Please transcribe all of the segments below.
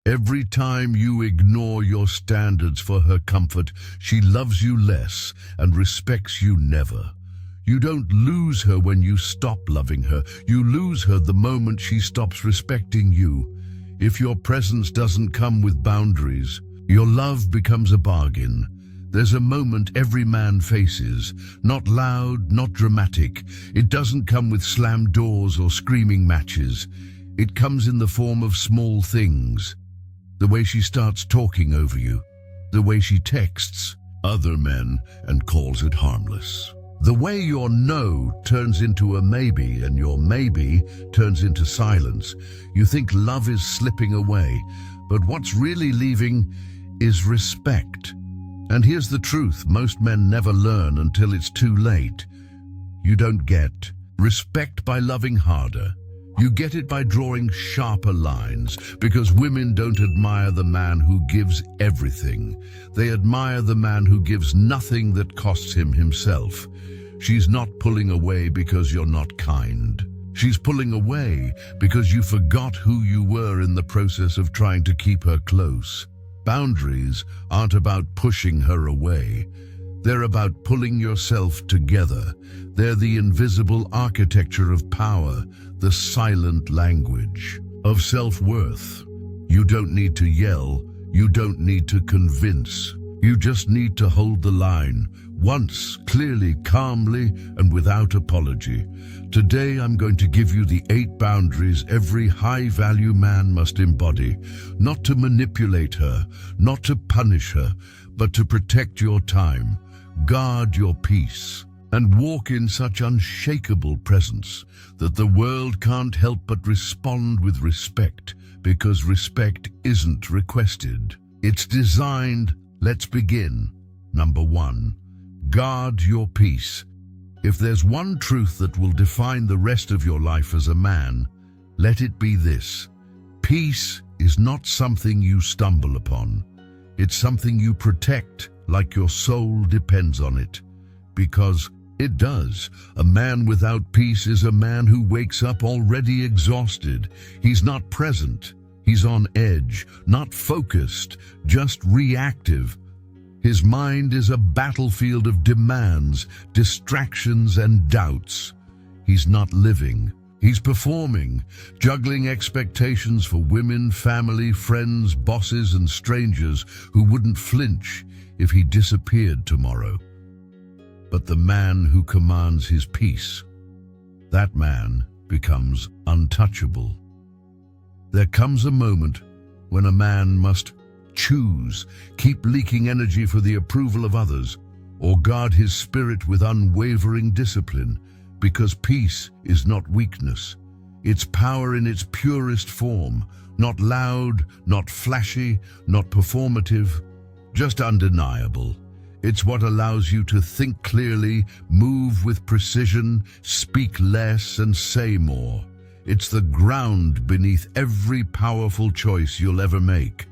Every time you ignore your standards for her comfort, she loves you less and respects you never. You don't lose her when you stop loving her. You lose her the moment she stops respecting you. If your presence doesn't come with boundaries, your love becomes a bargain. There's a moment every man faces, not loud, not dramatic. It doesn't come with slammed doors or screaming matches. It comes in the form of small things. The way she starts talking over you, the way she texts other men and calls it harmless. The way your no turns into a maybe and your maybe turns into silence. You think love is slipping away, but what's really leaving is respect. And here's the truth, most men never learn until it's too late. You don't get respect by loving harder. You get it by drawing sharper lines, because women don't admire the man who gives everything. They admire the man who gives nothing that costs him himself. She's not pulling away because you're not kind. She's pulling away because you forgot who you were in the process of trying to keep her close. Boundaries aren't about pushing her away. They're about pulling yourself together. They're the invisible architecture of power, the silent language of self-worth. You don't need to yell. You don't need to convince. You just need to hold the line, once, clearly, calmly, and without apology. Today I'm going to give you the 8 boundaries every high-value man must embody, not to manipulate her, not to punish her, but to protect your time, guard your peace, and walk in such unshakable presence that the world can't help but respond with respect, because respect isn't requested. It's designed. Let's begin. Number 1. Guard your peace. If there's one truth that will define the rest of your life as a man, let it be this. Peace is not something you stumble upon. It's something you protect like your soul depends on it. Because it does. A man without peace is a man who wakes up already exhausted. He's not present. He's on edge, not focused, just reactive. His mind is a battlefield of demands, distractions, and doubts. He's not living. He's performing, juggling expectations for women, family, friends, bosses, and strangers who wouldn't flinch if he disappeared tomorrow. But the man who commands his peace, that man becomes untouchable. There comes a moment when a man must choose, keep leaking energy for the approval of others, or guard his spirit with unwavering discipline, because peace is not weakness. It's power in its purest form, not loud, not flashy, not performative, just undeniable. It's what allows you to think clearly, move with precision, speak less, and say more. It's the ground beneath every powerful choice you'll ever make.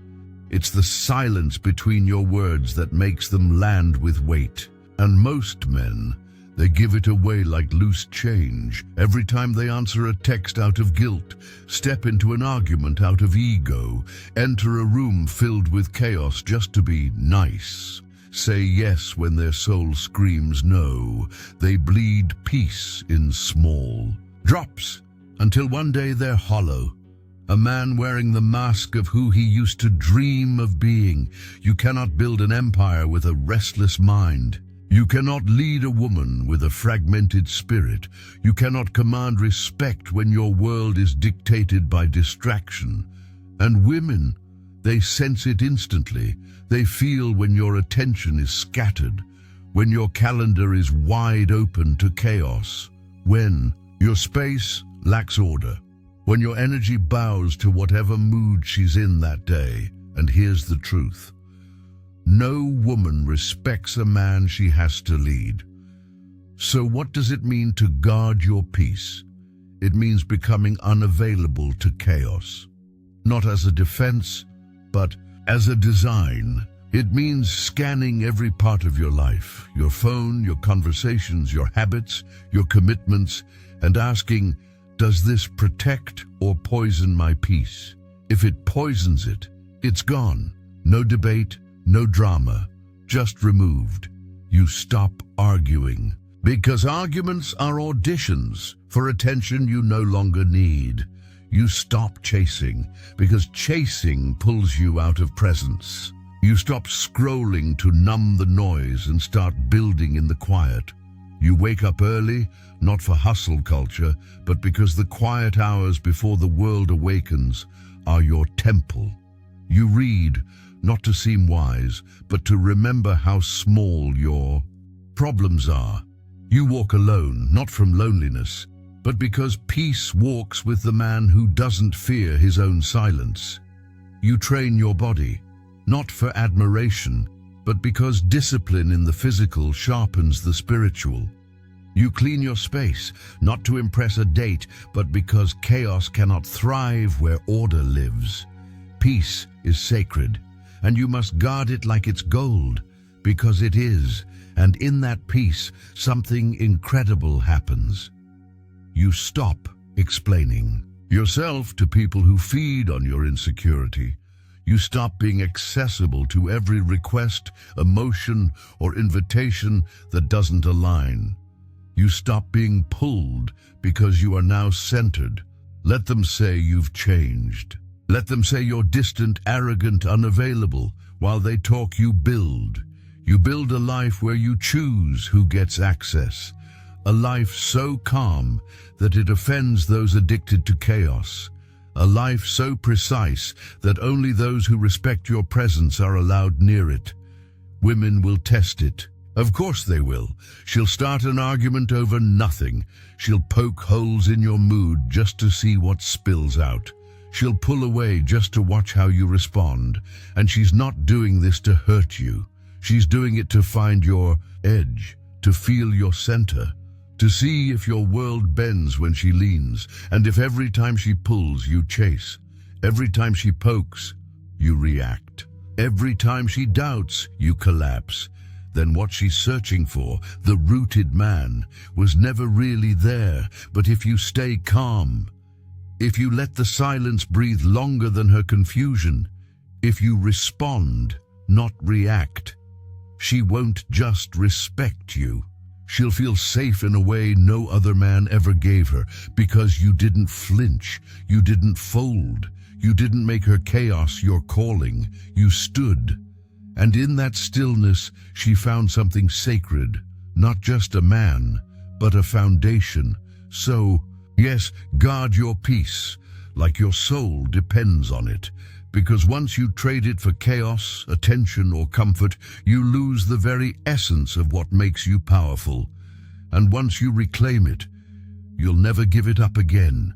It's the silence between your words that makes them land with weight. And most men, they give it away like loose change. Every time they answer a text out of guilt, step into an argument out of ego, enter a room filled with chaos just to be nice, say yes when their soul screams no, they bleed peace in small drops, until one day they're hollow. A man wearing the mask of who he used to dream of being. You cannot build an empire with a restless mind. You cannot lead a woman with a fragmented spirit. You cannot command respect when your world is dictated by distraction. And women, they sense it instantly. They feel when your attention is scattered, when your calendar is wide open to chaos, when your space lacks order, when your energy bows to whatever mood she's in that day. And here's the truth. No woman respects a man she has to lead. So what does it mean to guard your peace? It means becoming unavailable to chaos. Not as a defense, but as a design. It means scanning every part of your life, your phone, your conversations, your habits, your commitments, and asking, does this protect or poison my peace? If it poisons it, It's gone. No debate, no drama, just removed. You stop arguing. Because arguments are auditions for attention you no longer need. You stop chasing, because chasing pulls you out of presence. You stop scrolling to numb the noise and start building in the quiet. You wake up early, not for hustle culture, but because the quiet hours before the world awakens are your temple. You read, not to seem wise, but to remember how small your problems are. You walk alone, not from loneliness, but because peace walks with the man who doesn't fear his own silence. You train your body, not for admiration, but because discipline in the physical sharpens the spiritual. You clean your space, not to impress a date, but because chaos cannot thrive where order lives. Peace is sacred, and you must guard it like it's gold, because it is, and in that peace, something incredible happens. You stop explaining yourself to people who feed on your insecurity. You stop being accessible to every request, emotion, or invitation that doesn't align. You stop being pulled because you are now centered. Let them say you've changed. Let them say you're distant, arrogant, unavailable. While they talk, you build. You build a life where you choose who gets access. A life so calm that it offends those addicted to chaos. A life so precise that only those who respect your presence are allowed near it. Women will test it. Of course they will. She'll start an argument over nothing. She'll poke holes in your mood just to see what spills out. She'll pull away just to watch how you respond. And she's not doing this to hurt you. She's doing it to find your edge, to feel your center, to see if your world bends when she leans, and if every time she pulls, you chase. Every time she pokes, you react. Every time she doubts, you collapse. Then what she's searching for, the rooted man, was never really there. But if you stay calm, if you let the silence breathe longer than her confusion, if you respond, not react, she won't just respect you. She'll feel safe in a way no other man ever gave her, because you didn't flinch, you didn't fold, you didn't make her chaos your calling, you stood. And in that stillness, she found something sacred, not just a man, but a foundation. So, yes, guard your peace, like your soul depends on it. Because once you trade it for chaos, attention, or comfort, you lose the very essence of what makes you powerful. And once you reclaim it, you'll never give it up again.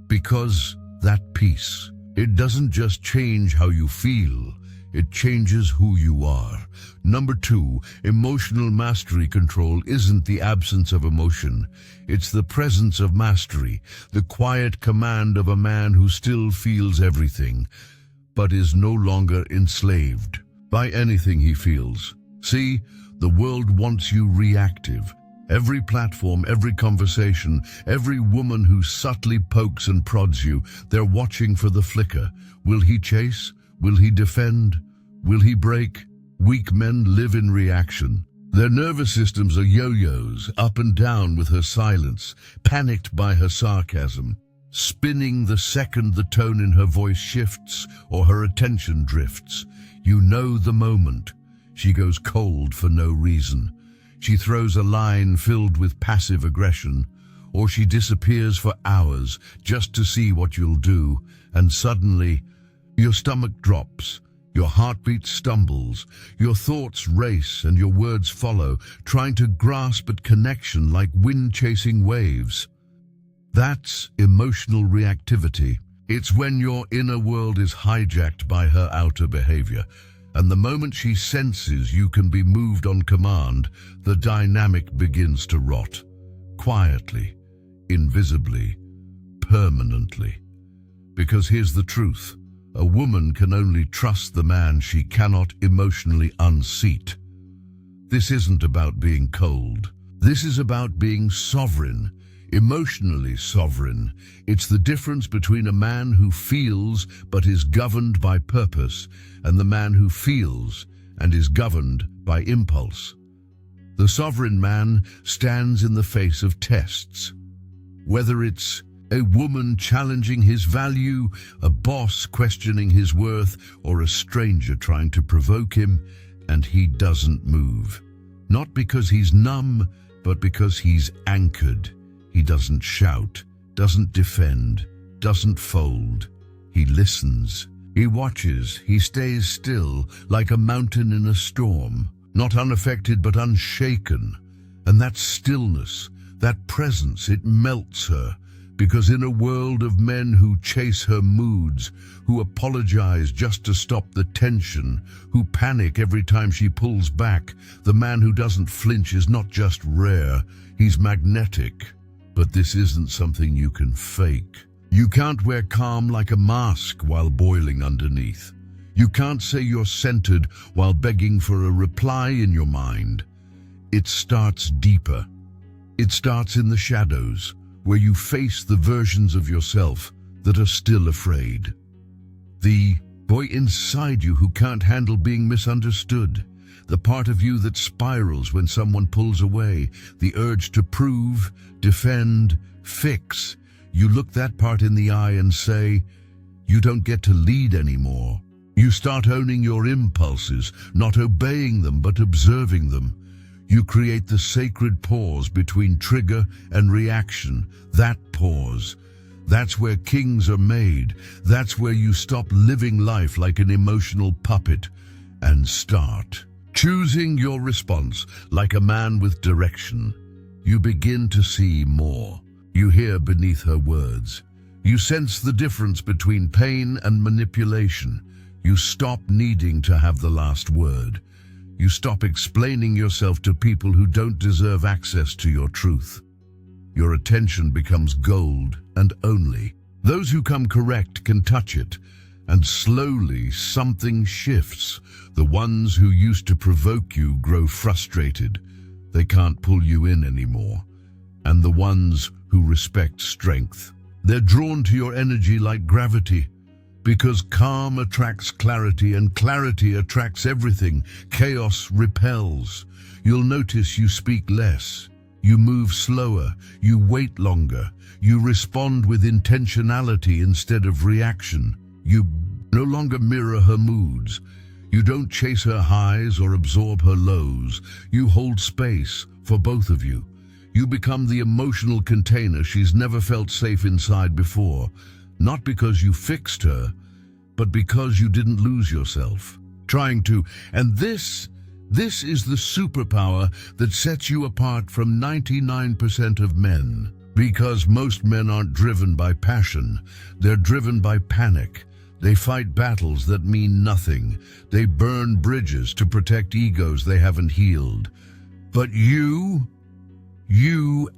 Because that peace, it doesn't just change how you feel, it changes who you are. Number 2, emotional mastery control isn't the absence of emotion. It's the presence of mastery, the quiet command of a man who still feels everything, but is no longer enslaved by anything he feels. See, the world wants you reactive. Every platform, every conversation, every woman who subtly pokes and prods you, they're watching for the flicker. Will he chase? Will he defend? Will he break? Weak men live in reaction. Their nervous systems are yo-yos, up and down with her silence, panicked by her sarcasm, spinning the second the tone in her voice shifts or her attention drifts. You know the moment. She goes cold for no reason. She throws a line filled with passive aggression, or she disappears for hours just to see what you'll do, and suddenly your stomach drops, your heartbeat stumbles, your thoughts race and your words follow, trying to grasp at connection like wind chasing waves. That's emotional reactivity. It's when your inner world is hijacked by her outer behavior. And the moment she senses you can be moved on command, the dynamic begins to rot. Quietly, invisibly, permanently. Because here's the truth. A woman can only trust the man she cannot emotionally unseat. This isn't about being cold. This is about being sovereign. emotionally sovereign. It's the difference between a man who feels but is governed by purpose and the man who feels and is governed by impulse. The sovereign man stands in the face of tests. Whether it's a woman challenging his value, a boss questioning his worth, or a stranger trying to provoke him, and he doesn't move. Not because he's numb, but because he's anchored. He doesn't shout, doesn't defend, doesn't fold. He listens. He watches. He stays still, like a mountain in a storm, not unaffected but unshaken. And that stillness, that presence, it melts her. Because in a world of men who chase her moods, who apologize just to stop the tension, who panic every time she pulls back, the man who doesn't flinch is not just rare, he's magnetic. But this isn't something you can fake. You can't wear calm like a mask while boiling underneath. You can't say you're centered while begging for a reply in your mind. It starts deeper. It starts in the shadows, where you face the versions of yourself that are still afraid. The boy inside you who can't handle being misunderstood. The part of you that spirals when someone pulls away. The urge to prove, defend, fix. You look that part in the eye and say, you don't get to lead anymore. You start owning your impulses, not obeying them but observing them. You create the sacred pause between trigger and reaction. That pause. That's where kings are made. That's where you stop living life like an emotional puppet and start choosing your response like a man with direction. You begin to see more. You hear beneath her words. You sense the difference between pain and manipulation. You stop needing to have the last word. You stop explaining yourself to people who don't deserve access to your truth. Your attention becomes gold and only. Those who come correct can touch it, and slowly something shifts. The ones who used to provoke you grow frustrated. They can't pull you in anymore. And the ones who respect strength, they're drawn to your energy like gravity. Because calm attracts clarity, and clarity attracts everything. Chaos repels. You'll notice you speak less. You move slower. You wait longer. You respond with intentionality instead of reaction. You no longer mirror her moods. You don't chase her highs or absorb her lows. You hold space for both of you. You become the emotional container she's never felt safe inside before. Not because you fixed her, but because you didn't lose yourself trying to. And this is the superpower that sets you apart from 99% of men. Because most men aren't driven by passion. They're driven by panic. They fight battles that mean nothing. They burn bridges to protect egos they haven't healed. But you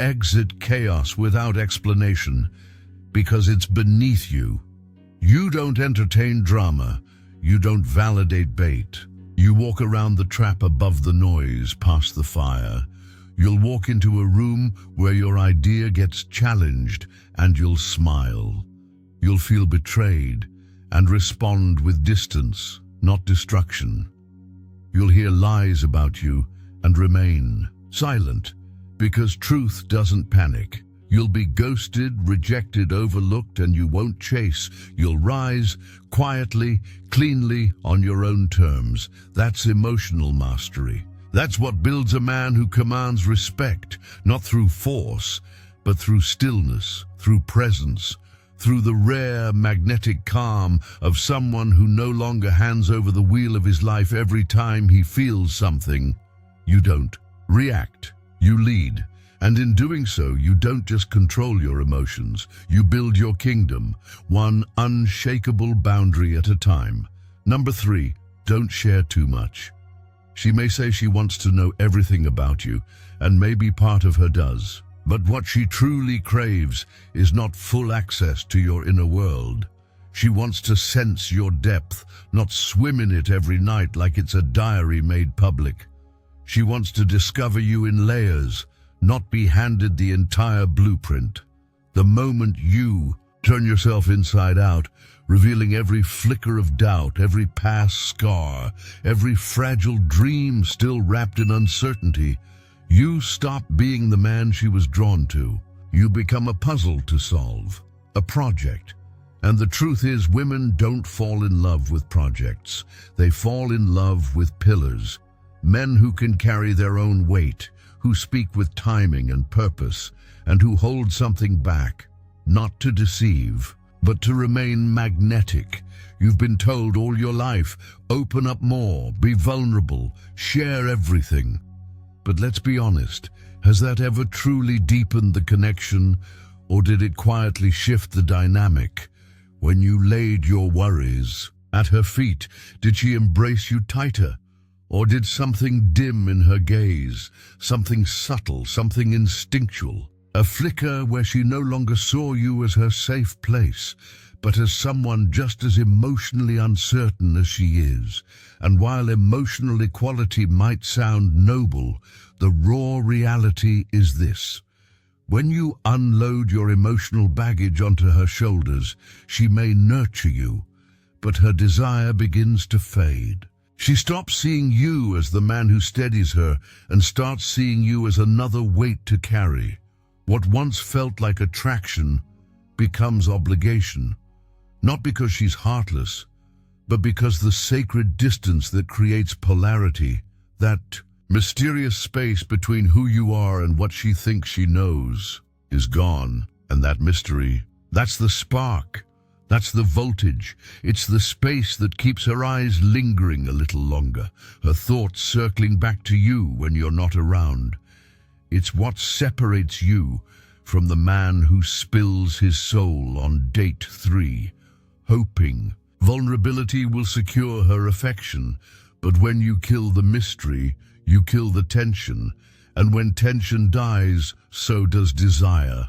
exit chaos without explanation because it's beneath you. You don't entertain drama. You don't validate bait. You walk around the trap above the noise, past the fire. You'll walk into a room where your idea gets challenged and you'll smile. You'll feel betrayed and respond with distance, not destruction. You'll hear lies about you and remain silent because truth doesn't panic. You'll be ghosted, rejected, overlooked, and you won't chase. You'll rise quietly, cleanly, on your own terms. That's emotional mastery. That's what builds a man who commands respect, not through force, but through stillness, through presence, through the rare magnetic calm of someone who no longer hands over the wheel of his life every time he feels something. You don't react, you lead. And in doing so, you don't just control your emotions, you build your kingdom, one unshakable boundary at a time. Number 3, don't share too much. She may say she wants to know everything about you, and maybe part of her does. But what she truly craves is not full access to your inner world. She wants to sense your depth, not swim in it every night like it's a diary made public. She wants to discover you in layers, not be handed the entire blueprint. The moment you turn yourself inside out, revealing every flicker of doubt, every past scar, every fragile dream still wrapped in uncertainty, you stop being the man she was drawn to. You become a puzzle to solve, a project. And the truth is, women don't fall in love with projects. They fall in love with pillars. Men who can carry their own weight, who speak with timing and purpose, and who hold something back, not to deceive, but to remain magnetic. You've been told all your life, open up more, be vulnerable, share everything. But let's be honest, has that ever truly deepened the connection, or did it quietly shift the dynamic? When you laid your worries at her feet, did she embrace you tighter? Or did something dim in her gaze, something subtle, something instinctual, a flicker where she no longer saw you as her safe place, but as someone just as emotionally uncertain as she is? And while emotional equality might sound noble, the raw reality is this. When you unload your emotional baggage onto her shoulders, she may nurture you, but her desire begins to fade. She stops seeing you as the man who steadies her and starts seeing you as another weight to carry. What once felt like attraction becomes obligation, not because she's heartless, but because the sacred distance that creates polarity, that mysterious space between who you are and what she thinks she knows, is gone. And that mystery, that's the spark. That's the voltage. It's the space that keeps her eyes lingering a little longer, her thoughts circling back to you when you're not around. It's what separates you from the man who spills his soul on date 3, hoping vulnerability will secure her affection. But when you kill the mystery, you kill the tension, and when tension dies, so does desire.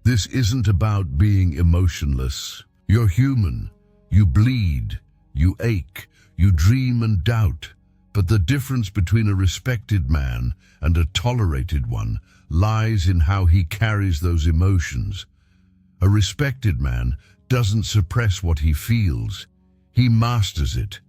This isn't about being emotionless. You're human. You bleed, you ache, you dream and doubt. But the difference between a respected man and a tolerated one lies in how he carries those emotions. A respected man doesn't suppress what he feels. He masters it.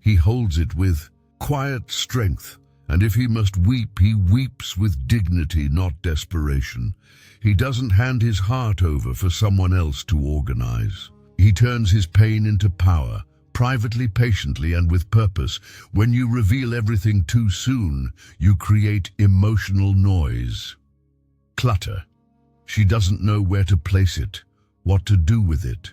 He holds it with quiet strength. And if he must weep, he weeps with dignity, not desperation. He doesn't hand his heart over for someone else to organize. He turns his pain into power, privately, patiently, and with purpose. When you reveal everything too soon, you create emotional noise. Clutter. She doesn't know where to place it, what to do with it.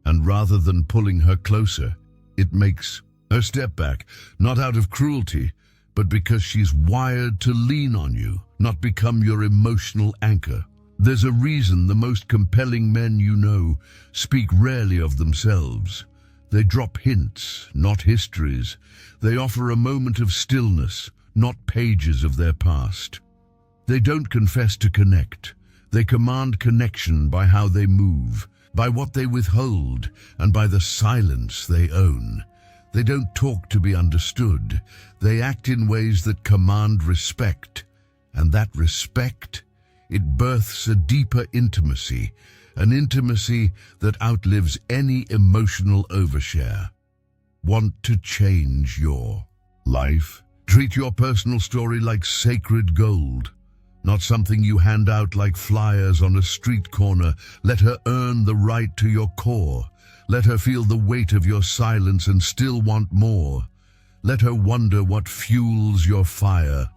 And rather than pulling her closer, it makes her step back, not out of cruelty, but because she's wired to lean on you, not become your emotional anchor. There's a reason the most compelling men you know speak rarely of themselves. They drop hints, not histories. They offer a moment of stillness, not pages of their past. They don't confess to connect. They command connection by how they move, by what they withhold, and by the silence they own. They don't talk to be understood. They act in ways that command respect. And that respect, it births a deeper intimacy, an intimacy that outlives any emotional overshare. Want to change your life? Treat your personal story like sacred gold, not something you hand out like flyers on a street corner. Let her earn the right to your core. Let her feel the weight of your silence and still want more. Let her wonder what fuels your fire.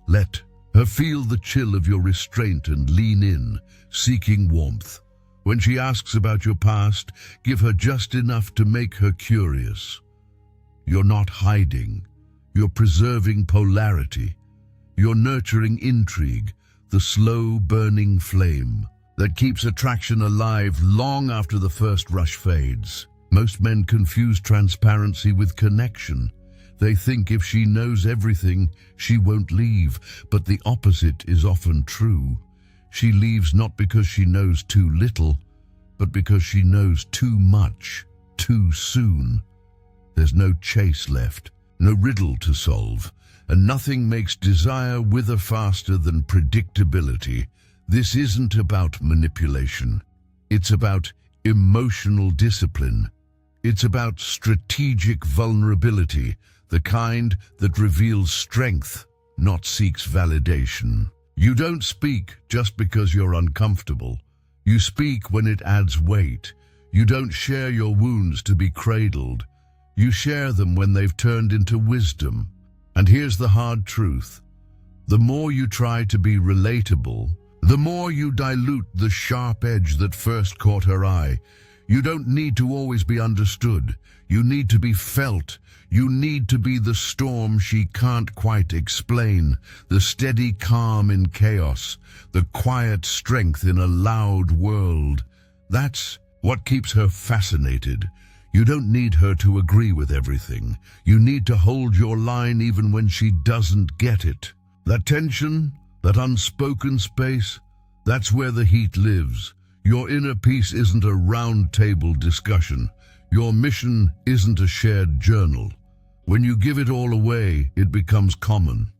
Let her feel the chill of your restraint and lean in, seeking warmth. When she asks about your past, give her just enough to make her curious. You're not hiding. You're preserving polarity. You're nurturing intrigue, the slow burning flame that keeps attraction alive long after the first rush fades. Most men confuse transparency with connection. They think if she knows everything, she won't leave, but the opposite is often true. She leaves not because she knows too little, but because she knows too much, too soon. There's no chase left, no riddle to solve, and nothing makes desire wither faster than predictability. This isn't about manipulation. It's about emotional discipline. It's about strategic vulnerability, the kind that reveals strength, not seeks validation. You don't speak just because you're uncomfortable. You speak when it adds weight. You don't share your wounds to be cradled. You share them when they've turned into wisdom. And here's the hard truth. The more you try to be relatable, the more you dilute the sharp edge that first caught her eye. You don't need to always be understood. You need to be felt. You need to be the storm she can't quite explain, the steady calm in chaos, the quiet strength in a loud world. That's what keeps her fascinated. You don't need her to agree with everything. You need to hold your line even when she doesn't get it. That tension, that unspoken space, that's where the heat lives. Your inner peace isn't a round table discussion. Your mission isn't a shared journal. When you give it all away, it becomes common.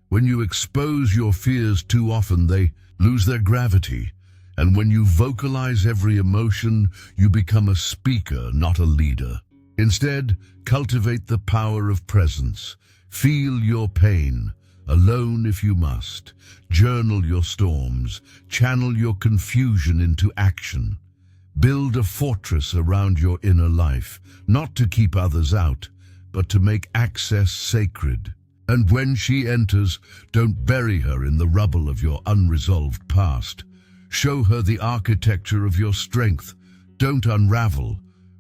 When you expose your fears too often, they lose their gravity. And when you vocalize every emotion, you become a speaker, not a leader. Instead, cultivate the power of presence. Feel your pain, alone if you must. Journal your storms. Channel your confusion into action. Build a fortress around your inner life, not to keep others out, but to make access sacred. And when she enters, don't bury her in the rubble of your unresolved past. Show her the architecture of your strength. Don't unravel.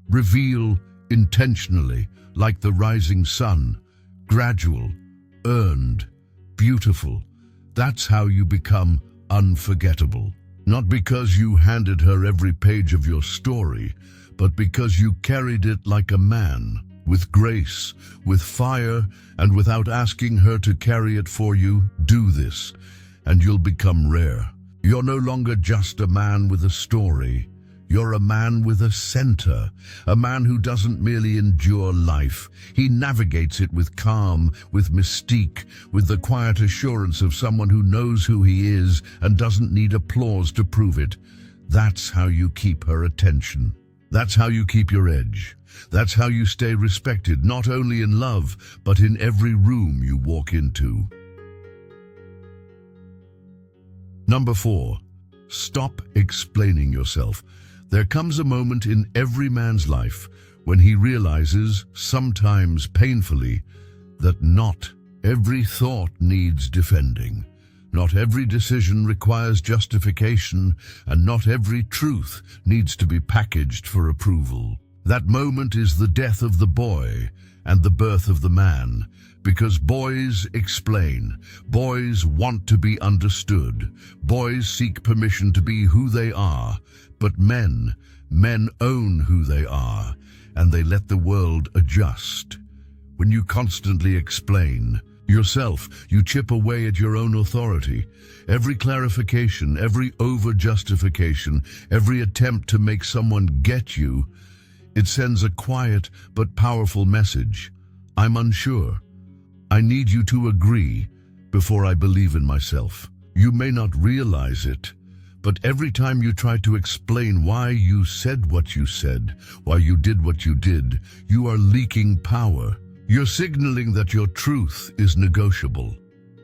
Reveal intentionally, like the rising sun. Gradual, earned, beautiful. That's how you become unforgettable. Not because you handed her every page of your story, but because you carried it like a man, with grace, with fire, and without asking her to carry it for you. Do this, and you'll become rare. You're no longer just a man with a story. You're a man with a center, a man who doesn't merely endure life. He navigates it with calm, with mystique, with the quiet assurance of someone who knows who he is and doesn't need applause to prove it. That's how you keep her attention. That's how you keep your edge. That's how you stay respected, not only in love, but in every room you walk into. Number 4, stop explaining yourself. There comes a moment in every man's life when he realizes, sometimes painfully, that not every thought needs defending. Not every decision requires justification, and not every truth needs to be packaged for approval. That moment is the death of the boy and the birth of the man, because boys explain, boys want to be understood, boys seek permission to be who they are, but men own who they are, and they let the world adjust. When you constantly explain yourself, you chip away at your own authority. Every clarification, every over-justification, every attempt to make someone get you, it sends a quiet but powerful message. I'm unsure. I need you to agree before I believe in myself. You may not realize it, but every time you try to explain why you said what you said, why you did what you did, you are leaking power. You're signaling that your truth is negotiable,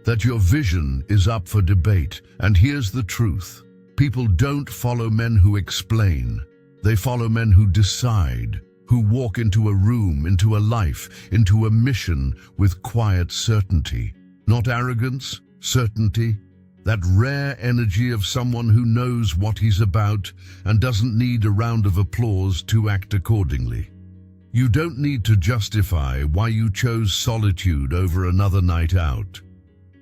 that your vision is up for debate. And here's the truth. People don't follow men who explain. They follow men who decide, who walk into a room, into a life, into a mission with quiet certainty. Not arrogance, certainty. That rare energy of someone who knows what he's about and doesn't need a round of applause to act accordingly. You don't need to justify why you chose solitude over another night out.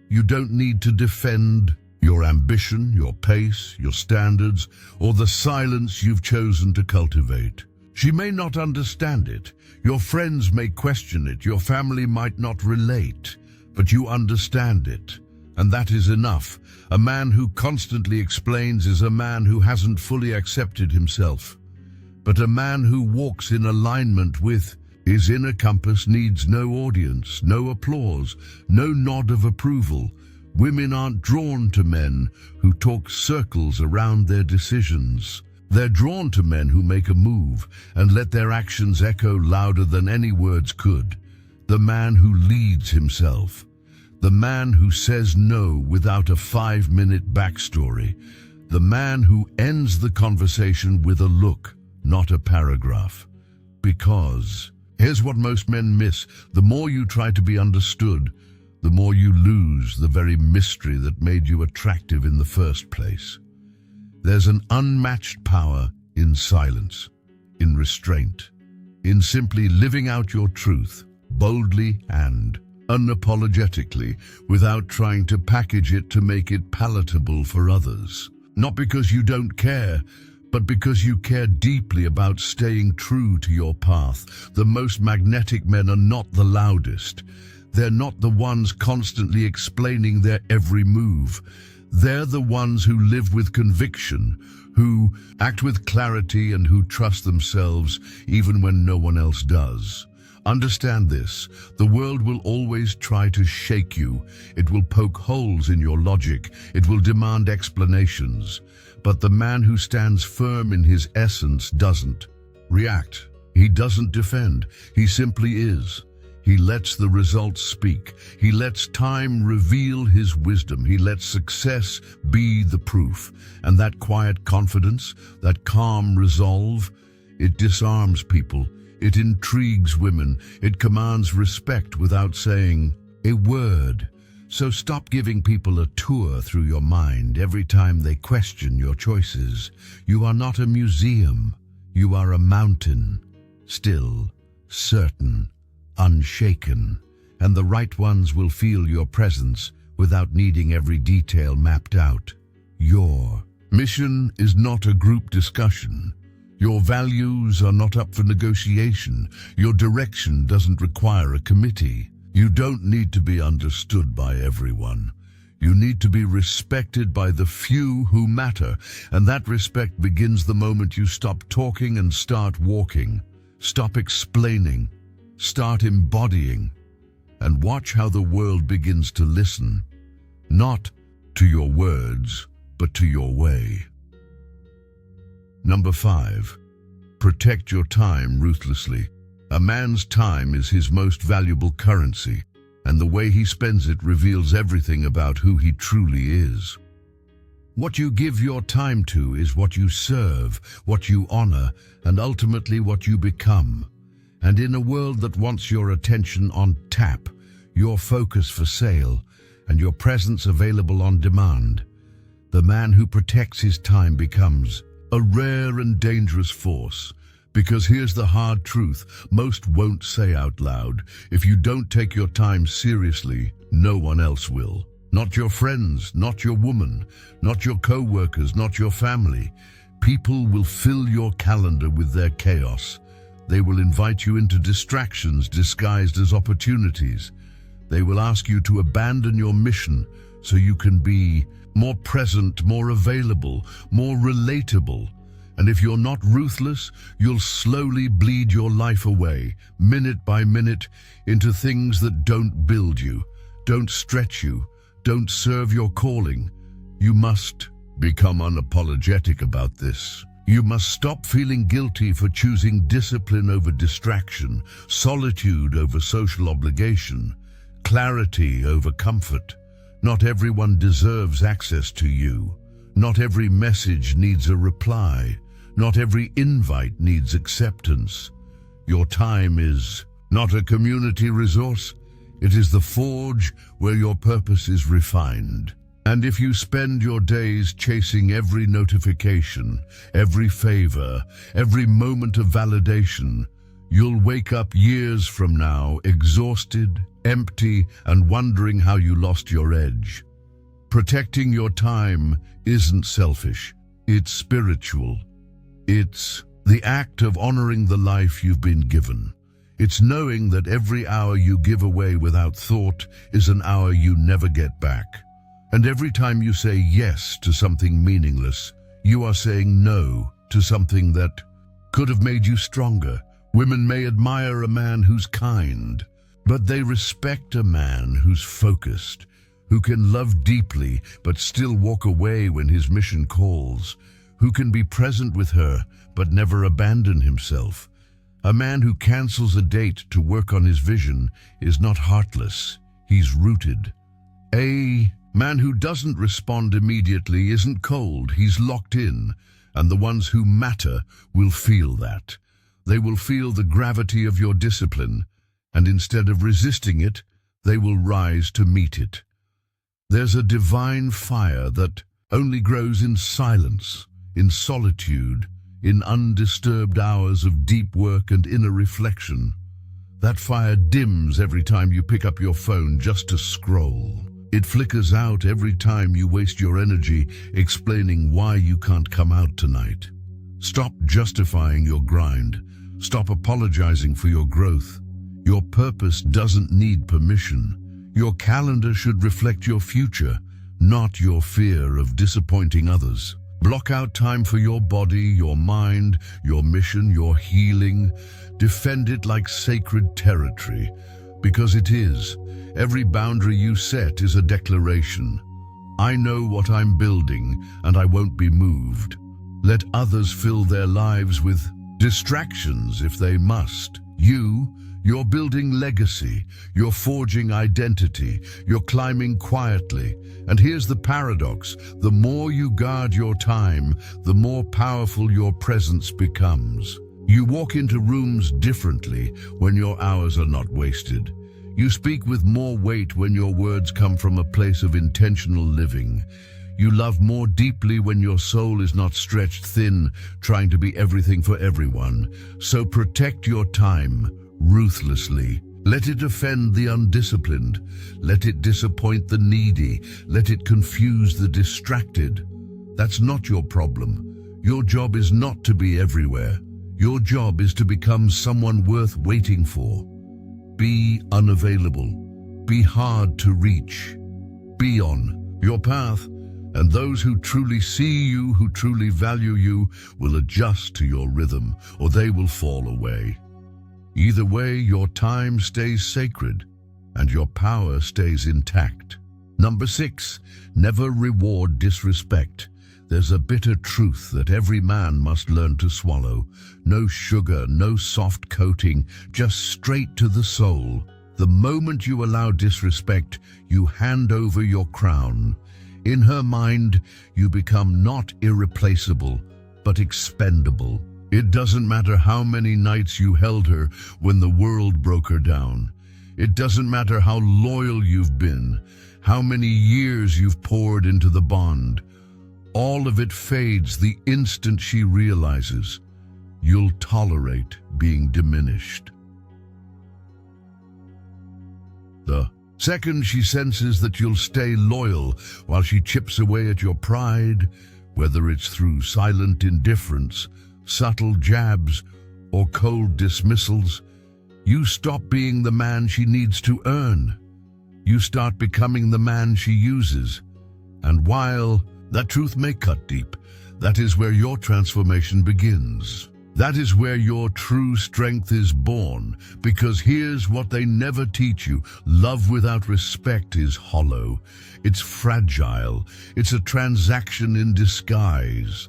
You don't need to defend your ambition, your pace, your standards, or the silence you've chosen to cultivate. She may not understand it. Your friends may question it. Your family might not relate, but you understand it. And that is enough. A man who constantly explains is a man who hasn't fully accepted himself. But a man who walks in alignment with His inner compass needs no audience, no applause, no nod of approval. Women aren't drawn to men who talk circles around their decisions. They're drawn to men who make a move and let their actions echo louder than any words could. The man who leads himself. The man who says no without a 5-minute backstory. The man who ends the conversation with a look, not a paragraph. Because here's what most men miss. The more you try to be understood, the more you lose the very mystery that made you attractive in the first place. There's an unmatched power in silence, in restraint, in simply living out your truth, boldly and unapologetically, without trying to package it to make it palatable for others. Not because you don't care, but because you care deeply about staying true to your path. The most magnetic men are not the loudest. They're not the ones constantly explaining their every move. They're the ones who live with conviction, who act with clarity, and who trust themselves even when no one else does. Understand this: the world will always try to shake you. It will poke holes in your logic. It will demand explanations. But the man who stands firm in his essence doesn't react. He doesn't defend. He simply is. He lets the results speak. He lets time reveal his wisdom. He lets success be the proof. And that quiet confidence, that calm resolve, it disarms people. It intrigues women. It commands respect without saying a word. So stop giving people a tour through your mind every time they question your choices. You are not a museum. You are a mountain, still, certain, unshaken, and the right ones will feel your presence without needing every detail mapped out. Your mission is not a group discussion. Your values are not up for negotiation. Your direction doesn't require a committee. You don't need to be understood by everyone. You need to be respected by the few who matter, and that respect begins the moment you stop talking and start walking. Stop explaining. Start embodying, and watch how the world begins to listen, not to your words, but to your way. Number 5, protect your time ruthlessly. A man's time is his most valuable currency, and the way he spends it reveals everything about who he truly is. What you give your time to is what you serve, what you honor, and ultimately what you become. And in a world that wants your attention on tap, your focus for sale, and your presence available on demand, the man who protects his time becomes a rare and dangerous force. Because here's the hard truth most won't say out loud: if you don't take your time seriously, no one else will. Not your friends, not your woman, not your co-workers, not your family. People will fill your calendar with their chaos. They will invite you into distractions disguised as opportunities. They will ask you to abandon your mission so you can be more present, more available, more relatable. And if you're not ruthless, you'll slowly bleed your life away, minute by minute, into things that don't build you, don't stretch you, don't serve your calling. You must become unapologetic about this. You must stop feeling guilty for choosing discipline over distraction, solitude over social obligation, clarity over comfort. Not everyone deserves access to you. Not every message needs a reply. Not every invite needs acceptance. Your time is not a community resource. It is the forge where your purpose is refined. And if you spend your days chasing every notification, every favor, every moment of validation, you'll wake up years from now exhausted, empty, and wondering how you lost your edge. Protecting your time isn't selfish, it's spiritual. It's the act of honoring the life you've been given. It's knowing that every hour you give away without thought is an hour you never get back. And every time you say yes to something meaningless, you are saying no to something that could have made you stronger, Women may admire a man who's kind, but they respect a man who's focused, who can love deeply but still walk away when his mission calls, who can be present with her but never abandon himself. A man who cancels a date to work on his vision is not heartless, he's rooted. A man who doesn't respond immediately isn't cold, he's locked in, and the ones who matter will feel that. They will feel the gravity of your discipline, and instead of resisting it, they will rise to meet it. There's a divine fire that only grows in silence, in solitude, in undisturbed hours of deep work and inner reflection. That fire dims every time you pick up your phone just to scroll. It flickers out every time you waste your energy explaining why you can't come out tonight. Stop justifying your grind. Stop apologizing for your growth. Your purpose doesn't need permission. Your calendar should reflect your future, not your fear of disappointing others. Block out time for your body, your mind, your mission, your healing. Defend it like sacred territory, because it is. Every boundary you set is a declaration. I know what I'm building, and I won't be moved. Let others fill their lives with distractions if they must. You're building legacy, you're forging identity, you're climbing quietly. And here's the paradox: the more you guard your time, the more powerful your presence becomes. You walk into rooms differently when your hours are not wasted. You speak with more weight when your words come from a place of intentional living. You love more deeply when your soul is not stretched thin, trying to be everything for everyone. So protect your time ruthlessly. Let it offend the undisciplined. Let it disappoint the needy. Let it confuse the distracted. That's not your problem. Your job is not to be everywhere. Your job is to become someone worth waiting for. Be unavailable. Be hard to reach. Be on your path, and those who truly see you, who truly value you, will adjust to your rhythm, or they will fall away. Either way, your time stays sacred, and your power stays intact. Number 6, never reward disrespect. There's a bitter truth that every man must learn to swallow. No sugar, no soft coating, just straight to the soul. The moment you allow disrespect, you hand over your crown. In her mind, you become not irreplaceable, but expendable. It doesn't matter how many nights you held her when the world broke her down. It doesn't matter how loyal you've been, how many years you've poured into the bond. All of it fades the instant she realizes you'll tolerate being diminished. The second she senses that you'll stay loyal while she chips away at your pride, whether it's through silent indifference, subtle jabs, or cold dismissals, you stop being the man she needs to earn. You start becoming the man she uses. And while that truth may cut deep, that is where your transformation begins. That is where your true strength is born, because here's what they never teach you. Love without respect is hollow. It's fragile. It's a transaction in disguise.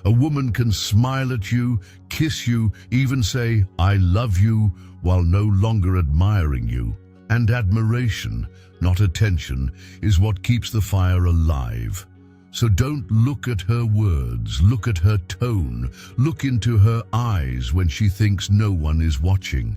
A woman can smile at you, kiss you, even say, "I love you," while no longer admiring you. And admiration, not attention, is what keeps the fire alive. So don't look at her words, look at her tone, look into her eyes when she thinks no one is watching.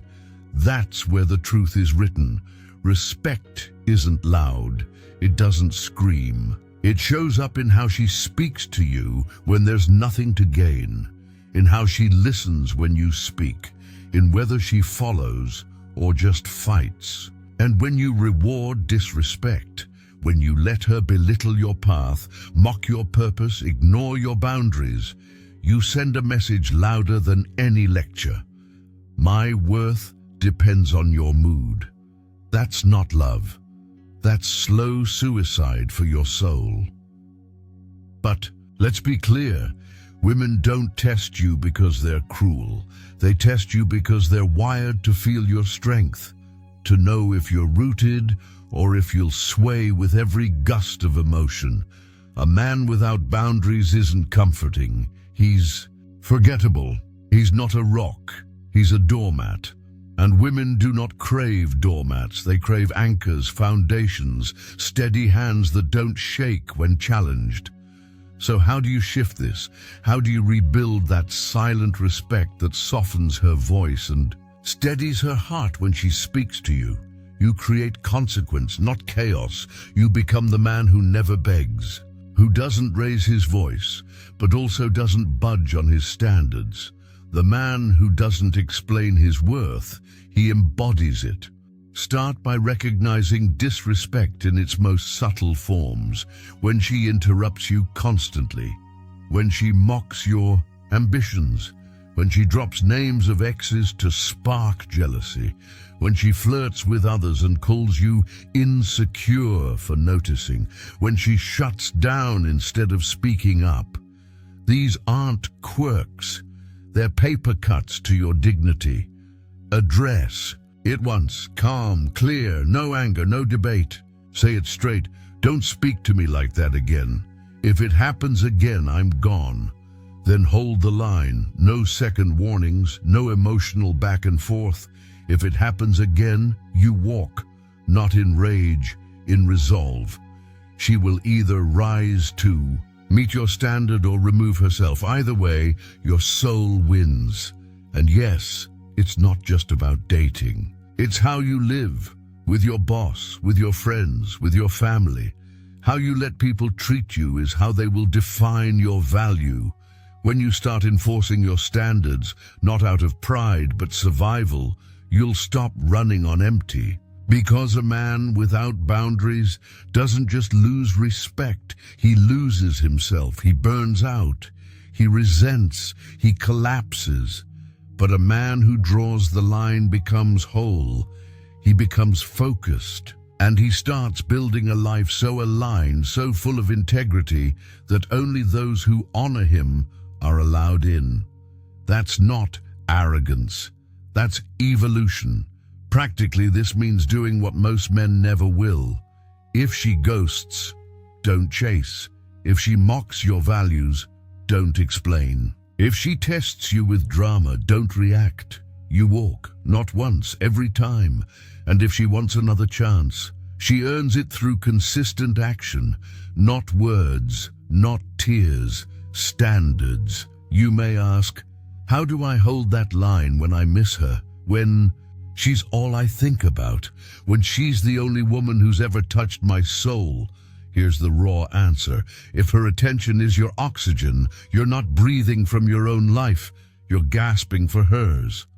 That's where the truth is written. Respect isn't loud, it doesn't scream. It shows up in how she speaks to you when there's nothing to gain, in how she listens when you speak, in whether she follows or just fights. And when you reward disrespect, when you let her belittle your path, mock your purpose, ignore your boundaries, you send a message louder than any lecture. My worth depends on your mood. That's not love. That's slow suicide for your soul. But let's be clear, Women don't test you because they're cruel. They test you because they're wired to feel your strength, to know if you're rooted or if you'll sway with every gust of emotion. A man without boundaries isn't comforting. He's forgettable. He's not a rock. He's a doormat. And women do not crave doormats. They crave anchors, foundations, steady hands that don't shake when challenged. So how do you shift this? How do you rebuild that silent respect that softens her voice and steadies her heart when she speaks to you? You create consequence, not chaos. You become the man who never begs, who doesn't raise his voice, but also doesn't budge on his standards. The man who doesn't explain his worth, he embodies it. Start by recognizing disrespect in its most subtle forms, when she interrupts you constantly, when she mocks your ambitions, when she drops names of exes to spark jealousy, when she flirts with others and calls you insecure for noticing, when she shuts down instead of speaking up. These aren't quirks. They're paper cuts to your dignity. Address it once, calm, clear, no anger, no debate. Say it straight. Don't speak to me like that again. If it happens again, I'm gone. Then hold the line. No second warnings, no emotional back and forth. If it happens again, you walk, not in rage, in resolve. She will either rise to meet your standard or remove herself. Either way, your soul wins. And yes, it's not just about dating. It's how you live, with your boss, with your friends, with your family. How you let people treat you is how they will define your value. When you start enforcing your standards, not out of pride but survival, you'll stop running on empty. Because a man without boundaries doesn't just lose respect, he loses himself, he burns out, he resents, he collapses. But a man who draws the line becomes whole, he becomes focused, and he starts building a life so aligned, so full of integrity, that only those who honor him are allowed in. That's not arrogance, that's evolution. Practically, this means doing what most men never will. If she ghosts, don't chase. If she mocks your values, don't explain. If she tests you with drama, don't react. You walk, not once, every time. And if she wants another chance, she earns it through consistent action, not words, not tears, standards. You may ask, how do I hold that line when I miss her? When she's all I think about, when she's the only woman who's ever touched my soul? Here's the raw answer. If her attention is your oxygen, you're not breathing from your own life, you're gasping for hers.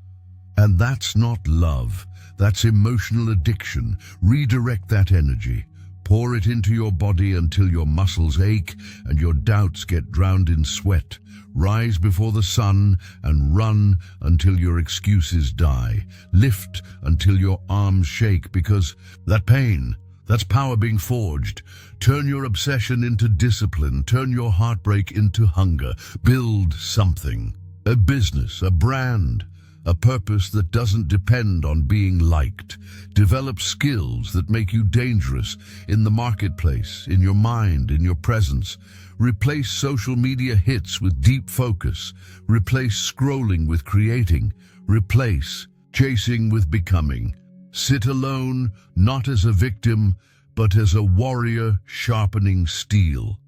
And that's not love, that's emotional addiction. Redirect that energy. Pour it into your body until your muscles ache and your doubts get drowned in sweat. Rise before the sun and run until your excuses die. Lift until your arms shake, because that pain, that's power being forged. Turn your obsession into discipline. Turn your heartbreak into hunger. Build something. A business, a brand, a purpose that doesn't depend on being liked. Develop skills that make you dangerous in the marketplace, in your mind, in your presence. Replace social media hits with deep focus. Replace scrolling with creating. Replace chasing with becoming. Sit alone, not as a victim, but as a warrior sharpening steel.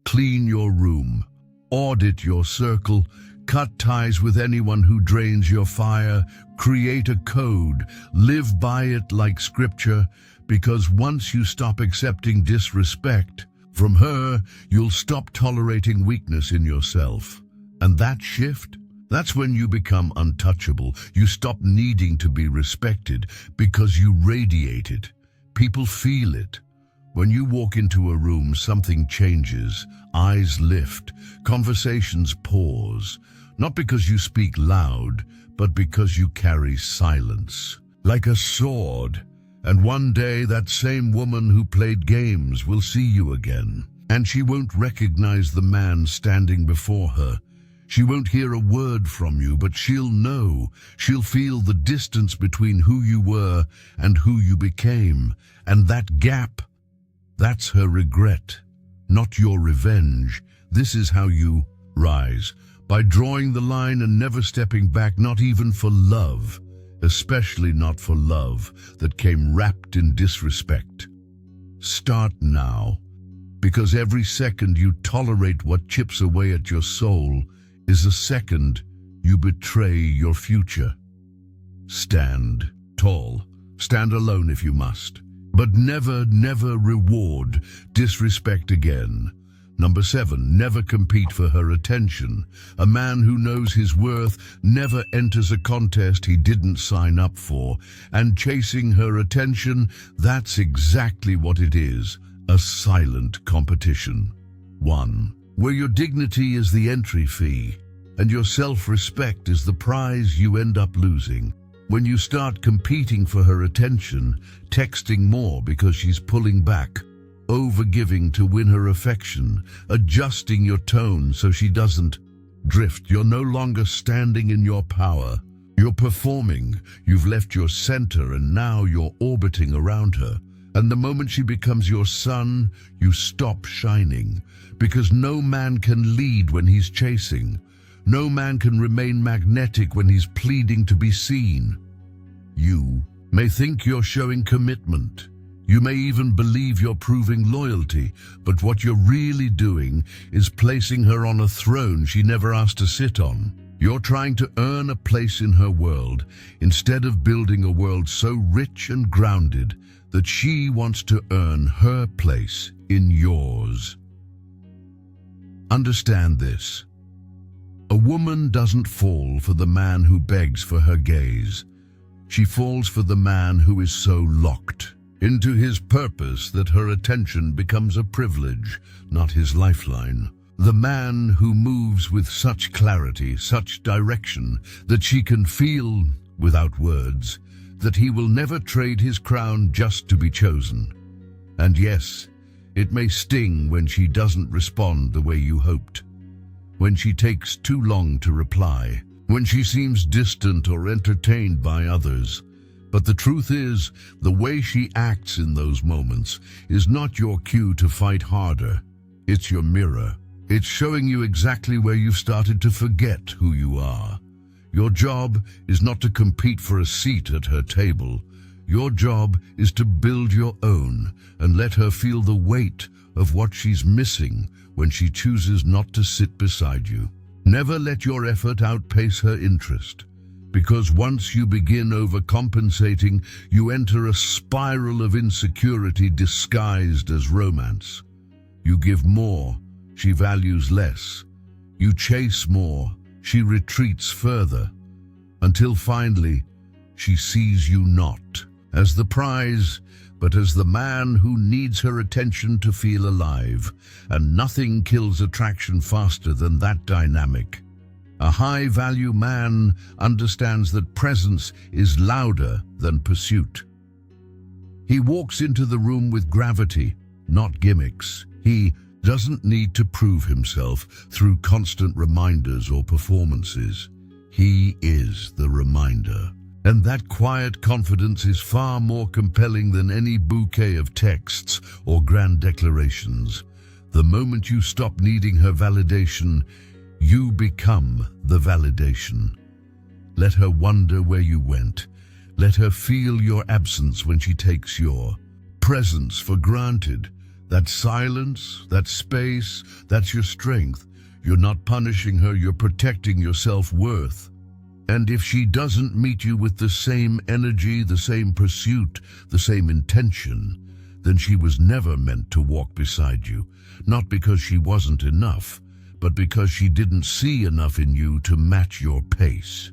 Clean your room. Audit your circle. Cut ties with anyone who drains your fire. Create a code. Live by it like scripture, because once you stop accepting disrespect from her, you'll stop tolerating weakness in yourself. And that shift, that's when you become untouchable. You stop needing to be respected because you radiate it. People feel it. When you walk into a room, something changes. Eyes lift. Conversations pause. Not because you speak loud, but because you carry silence. Like a sword. And one day that same woman who played games will see you again. And she won't recognize the man standing before her. She won't hear a word from you, but she'll know. She'll feel the distance between who you were and who you became. And that gap, that's her regret, not your revenge. This is how you rise, by drawing the line and never stepping back, not even for love, especially not for love that came wrapped in disrespect. Start now, because every second you tolerate what chips away at your soul is a second you betray your future. Stand tall, stand alone if you must, but never, never reward disrespect again. Number 7, never compete for her attention. A man who knows his worth never enters a contest he didn't sign up for. And chasing her attention, that's exactly what it is, a silent competition. 1. Where your dignity is the entry fee, and your self-respect is the prize you end up losing. When you start competing for her attention, texting more because she's pulling back, overgiving to win her affection, adjusting your tone so she doesn't drift, you're no longer standing in your power. You're performing, you've left your center, and now you're orbiting around her. And the moment she becomes your sun, you stop shining, because no man can lead when he's chasing. No man can remain magnetic when he's pleading to be seen. You may think you're showing commitment. You may even believe you're proving loyalty, but what you're really doing is placing her on a throne she never asked to sit on. You're trying to earn a place in her world, instead of building a world so rich and grounded that she wants to earn her place in yours. Understand this. A woman doesn't fall for the man who begs for her gaze. She falls for the man who is so locked into his purpose that her attention becomes a privilege, not his lifeline. The man who moves with such clarity, such direction, that she can feel, without words, that he will never trade his crown just to be chosen. And yes, it may sting when she doesn't respond the way you hoped, when she takes too long to reply, when she seems distant or entertained by others. But the truth is, the way she acts in those moments is not your cue to fight harder. It's your mirror. It's showing you exactly where you've started to forget who you are. Your job is not to compete for a seat at her table. Your job is to build your own and let her feel the weight of what she's missing when she chooses not to sit beside you. Never let your effort outpace her interest, because once you begin overcompensating, you enter a spiral of insecurity disguised as romance. You give more, she values less. You chase more, she retreats further, until finally she sees you not as the prize, but as the man who needs her attention to feel alive. And nothing kills attraction faster than that dynamic. A high-value man understands that presence is louder than pursuit. He walks into the room with gravity, not gimmicks. He doesn't need to prove himself through constant reminders or performances. He is the reminder. And that quiet confidence is far more compelling than any bouquet of texts or grand declarations. The moment you stop needing her validation, you become the validation. Let her wonder where you went. Let her feel your absence when she takes your presence for granted. That silence, that space, that's your strength. You're not punishing her, you're protecting your self-worth. And if she doesn't meet you with the same energy, the same pursuit, the same intention, then she was never meant to walk beside you. Not because she wasn't enough, but because she didn't see enough in you to match your pace.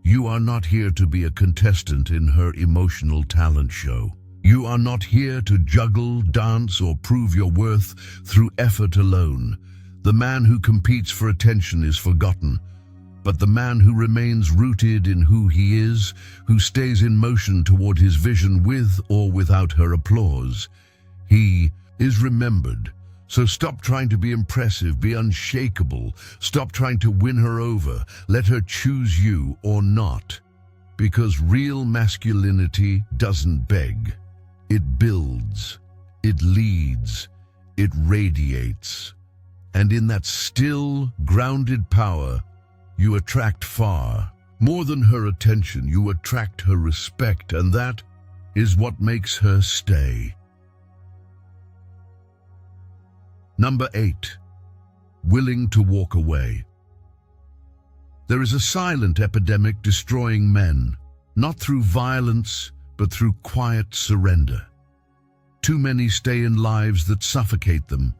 You are not here to be a contestant in her emotional talent show. You are not here to juggle, dance, or prove your worth through effort alone. The man who competes for attention is forgotten. But the man who remains rooted in who he is, who stays in motion toward his vision with or without her applause, he is remembered. So stop trying to be impressive, be unshakable. Stop trying to win her over. Let her choose you or not. Because real masculinity doesn't beg. It builds. It leads. It radiates. And in that still, grounded power, you attract far. More than her attention, you attract her respect, and that is what makes her stay. Number 8. Willing to walk away. There is a silent epidemic destroying men, not through violence, but through quiet surrender. Too many stay in lives that suffocate them.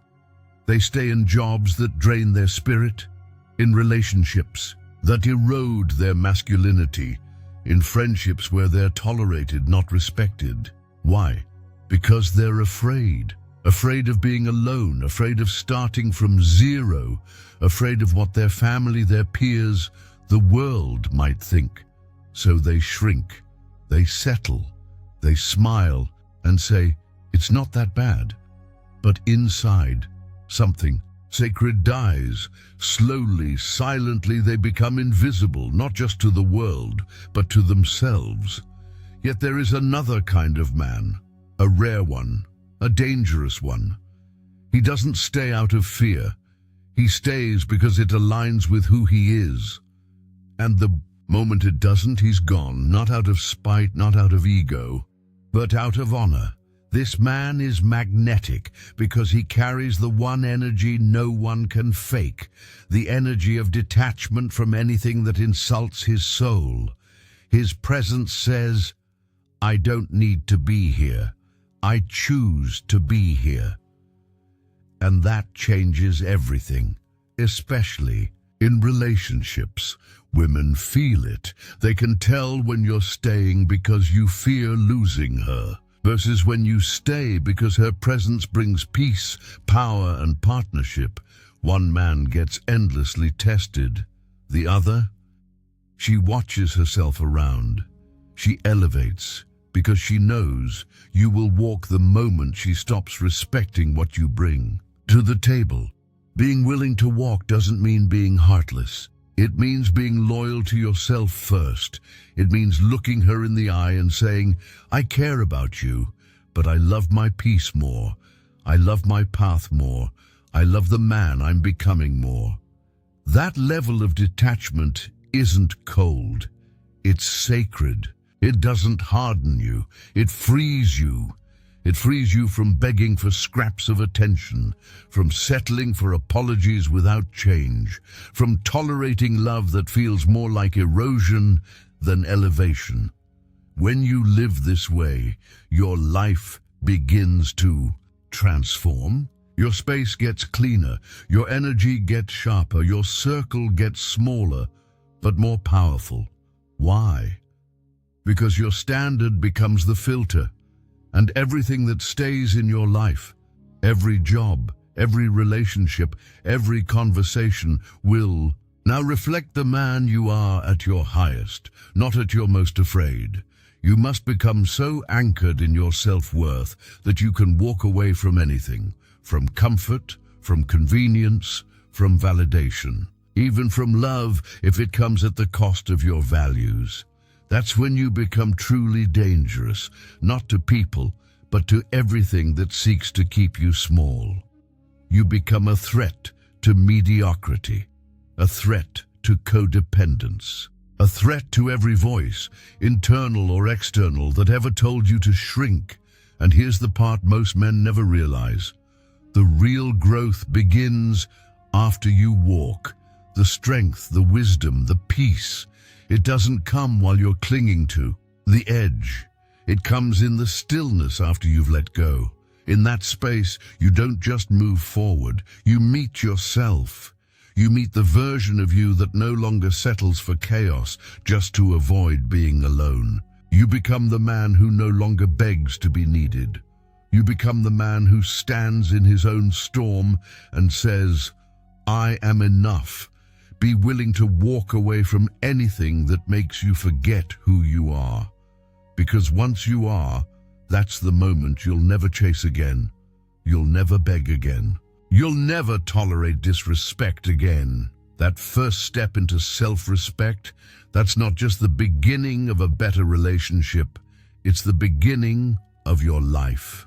They stay in jobs that drain their spirit, in relationships that erode their masculinity, in friendships where they're tolerated, not respected. Why? Because they're afraid. Afraid of being alone, afraid of starting from zero, afraid of what their family, their peers, the world might think. So they shrink, they settle, they smile and say, "It's not that bad." But inside, something sacred dies. Slowly, silently, they become invisible, not just to the world, but to themselves. Yet there is another kind of man, a rare one, a dangerous one. He doesn't stay out of fear. He stays because it aligns with who he is. And the moment it doesn't, he's gone, not out of spite, not out of ego, but out of honor. This man is magnetic because he carries the one energy no one can fake, the energy of detachment from anything that insults his soul. His presence says, "I don't need to be here. I choose to be here." And that changes everything, especially in relationships. Women feel it. They can tell when you're staying because you fear losing her, versus when you stay because her presence brings peace, power, and partnership. One man gets endlessly tested. The other, she watches herself around. She elevates because she knows you will walk the moment she stops respecting what you bring to the table. Being willing to walk doesn't mean being heartless. It means being loyal to yourself first. It means looking her in the eye and saying, "I care about you, but I love my peace more. I love my path more. I love the man I'm becoming more." That level of detachment isn't cold. It's sacred. It doesn't harden you. It frees you. It frees you from begging for scraps of attention, from settling for apologies without change, from tolerating love that feels more like erosion than elevation. When you live this way, your life begins to transform. Your space gets cleaner, your energy gets sharper, your circle gets smaller, but more powerful. Why? Because your standard becomes the filter, and everything that stays in your life, every job, every relationship, every conversation will now reflect the man you are at your highest, not at your most afraid. You must become so anchored in your self-worth that you can walk away from anything, from comfort, from convenience, from validation, even from love if it comes at the cost of your values. That's when you become truly dangerous, not to people, but to everything that seeks to keep you small. You become a threat to mediocrity, a threat to codependence, a threat to every voice, internal or external, that ever told you to shrink. And here's the part most men never realize. The real growth begins after you walk. The strength, the wisdom, the peace. It doesn't come while you're clinging to the edge. It comes in the stillness after you've let go. In that space, you don't just move forward. You meet yourself. You meet the version of you that no longer settles for chaos just to avoid being alone. You become the man who no longer begs to be needed. You become the man who stands in his own storm and says, "I am enough." Be willing to walk away from anything that makes you forget who you are. Because once you are, that's the moment you'll never chase again. You'll never beg again. You'll never tolerate disrespect again. That first step into self-respect, that's not just the beginning of a better relationship, it's the beginning of your life.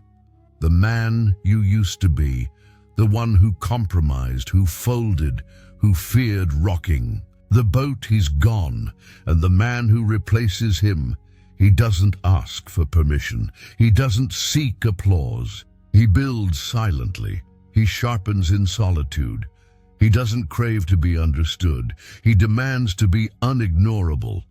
The man you used to be, the one who compromised, who folded, who feared rocking. The boat, he's gone, and the man who replaces him, he doesn't ask for permission. He doesn't seek applause. He builds silently. He sharpens in solitude. He doesn't crave to be understood. He demands to be unignorable.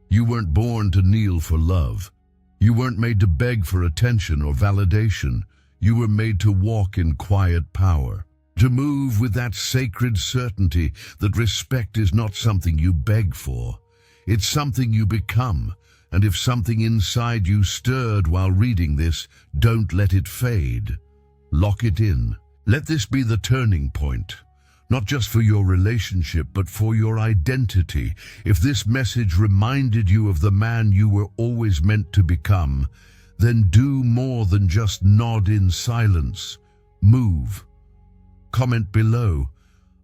You weren't born to kneel for love. You weren't made to beg for attention or validation. You were made to walk in quiet power, to move with that sacred certainty that respect is not something you beg for. It's something you become. And if something inside you stirred while reading this, don't let it fade. Lock it in. Let this be the turning point, not just for your relationship, but for your identity. If this message reminded you of the man you were always meant to become, then do more than just nod in silence. Move. Comment below,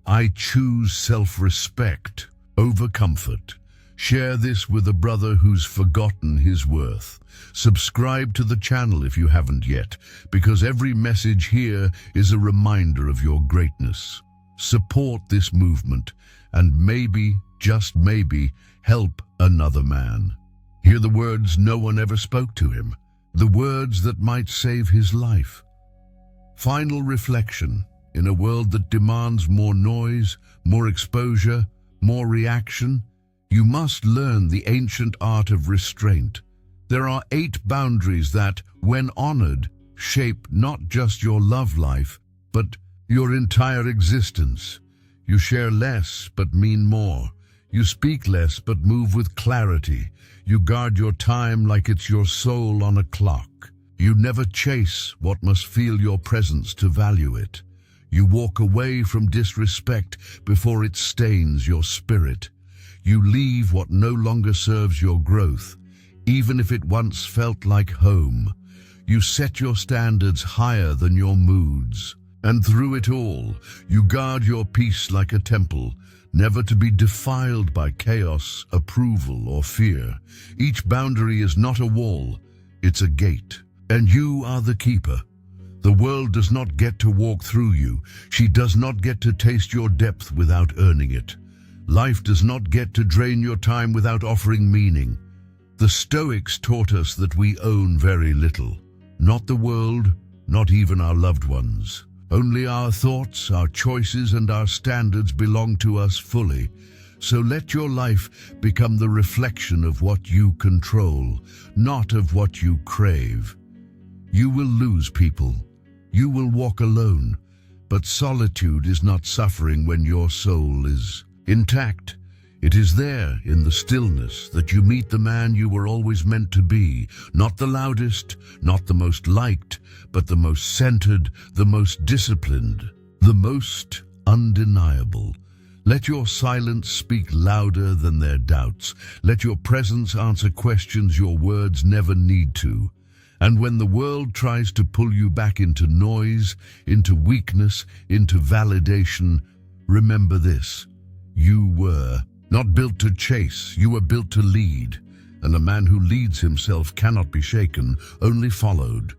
I choose self-respect over comfort. Share this with a brother who's forgotten his worth. Subscribe to the channel if you haven't yet, because every message here is a reminder of your greatness. Support this movement and maybe, just maybe, help another man. Hear the words no one ever spoke to him, the words that might save his life. Final reflection. In a world that demands more noise, more exposure, more reaction, you must learn the ancient art of restraint. There are 8 boundaries that, when honored, shape not just your love life, but your entire existence. You share less, but mean more. You speak less, but move with clarity. You guard your time like it's your soul on a clock. You never chase what must feel your presence to value it. You walk away from disrespect before it stains your spirit. You leave what no longer serves your growth, even if it once felt like home. You set your standards higher than your moods. And through it all, you guard your peace like a temple, never to be defiled by chaos, approval, or fear. Each boundary is not a wall, it's a gate. And you are the keeper. The world does not get to walk through you. She does not get to taste your depth without earning it. Life does not get to drain your time without offering meaning. The Stoics taught us that we own very little. Not the world, not even our loved ones. Only our thoughts, our choices, and our standards belong to us fully. So let your life become the reflection of what you control, not of what you crave. You will lose people. You will walk alone. But solitude is not suffering when your soul is intact. It is there in the stillness that you meet the man you were always meant to be, not the loudest, not the most liked, but the most centered, the most disciplined, the most undeniable. Let your silence speak louder than their doubts. Let your presence answer questions your words never need to. And when the world tries to pull you back into noise, into weakness, into validation, remember this. You were not built to chase, you were built to lead. And a man who leads himself cannot be shaken, only followed.